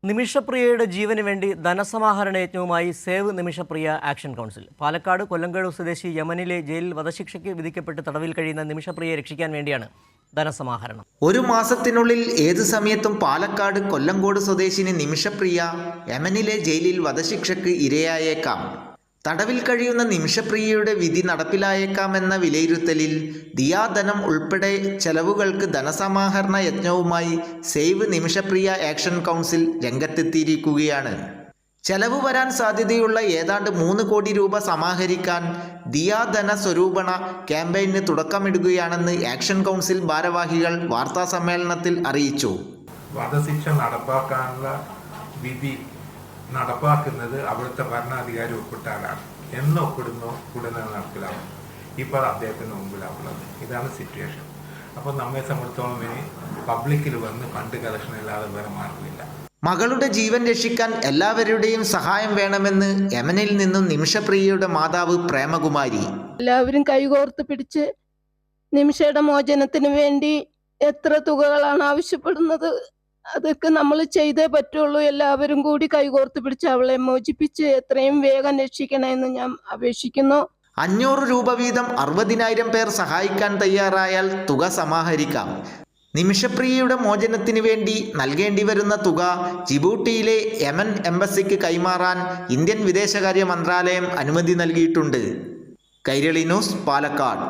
നിമിഷപ്രിയയുടെ ജീവന് വേണ്ടി ധനസമാഹരണ യജ്ഞവുമായി save Nimishapriya action council. Palakkad Kollengode സ്വദേശി യമനിലെ ജയിലിൽ വധശിക്ഷയ്ക്ക് വിധിക്കപ്പെട്ട് തടവിൽ കഴിയുന്ന നിമിഷപ്രിയയെ രക്ഷിക്കാൻ വേണ്ടിയാണ് ധനസമാഹരണം. ഒരു മാസത്തിനുള്ളിൽ ഏതു സമയത്തും പാലക്കാട് കൊല്ലങ്കോട് സ്വദേശിനി നിമിഷപ്രിയ യമനിലെ ജയിലിൽ വധശിക്ഷയ്ക്ക് ഇരയായേക്കാം. തടവിൽ കഴിയുന്ന നിമിഷപ്രിയയുടെ വിധി നടപ്പിലായേക്കാമെന്ന വിലയിരുത്തലിൽ ദിയാധനം ഉൾപ്പെടെ ചെലവുകൾക്ക് ധനസമാഹരണ യജ്ഞവുമായി സേവ് നിമിഷപ്രിയ ആക്ഷൻ കൗൺസിൽ രംഗത്തെത്തിയിരിക്കുകയാണ്. ചെലവ് വരാൻ സാധ്യതയുള്ള ഏതാണ്ട് 3 കോടി രൂപ സമാഹരിക്കാൻ ദിയാധന സ്വരൂപണ ക്യാമ്പയിന് തുടക്കമിടുകയാണെന്ന് ആക്ഷൻ കൗൺസിൽ ഭാരവാഹികൾ വാർത്താസമ്മേളനത്തിൽ അറിയിച്ചു. വധശിക്ഷ നടപ്പാക്കാനുള്ള വിധി നടപ്പാക്കുന്നത് അവിടുത്തെ ഭരണാധികാരി ഒപ്പിട്ട ആളാണ്. എന്ന് ഒപ്പിടുന്നോ ഉടനെ നടപ്പിലാവും. ഇപ്പോൾ അദ്ദേഹത്തിന് മുമ്പിലാവുള്ളത് ഇതാണ് സിറ്റുവേഷൻ. അപ്പോൾ നമ്മെ സംബന്ധിച്ചോളം ഇനി പബ്ലിക്കിൽ വന്ന് ഫണ്ട് കളക്ഷൻ ഇല്ലാതെ വേറെ മാർഗമില്ല. മകളുടെ ജീവൻ രക്ഷിക്കാൻ എല്ലാവരുടെയും സഹായം വേണമെന്ന് യമനിൽ നിന്നും നിമിഷപ്രിയയുടെ മാതാവ് പ്രേമകുമാരി. എല്ലാവരും കൈകോർത്ത് പിടിച്ച് നിമിഷയുടെ മോചനത്തിന് വേണ്ടി എത്ര തുകകളാണ് ആവശ്യപ്പെടുന്നത് അതൊക്കെ നമ്മൾ ചെയ്തേ പറ്റുള്ളൂ. എല്ലാവരും കൂടി കൈകോർത്ത് പിടിച്ച് അവളെ മോചിപ്പിച്ച് എത്രയും വേഗം രക്ഷിക്കണമെന്ന് ഞാൻ അപേക്ഷിക്കുന്നു. 500 രൂപ വീതം 60,000 പേർ സഹായിക്കാൻ തയ്യാറായാൽ തുക സമാഹരിക്കാം. നിമിഷപ്രിയയുടെ മോചനത്തിന് വേണ്ടി നൽകേണ്ടി വരുന്ന തുക ജിബൂട്ടിയിലെ യമൻ എംബസിക്ക് കൈമാറാൻ ഇന്ത്യൻ വിദേശകാര്യ മന്ത്രാലയം അനുമതി നൽകിയിട്ടുണ്ട്. കൈരളി ന്യൂസ്, പാലക്കാട്.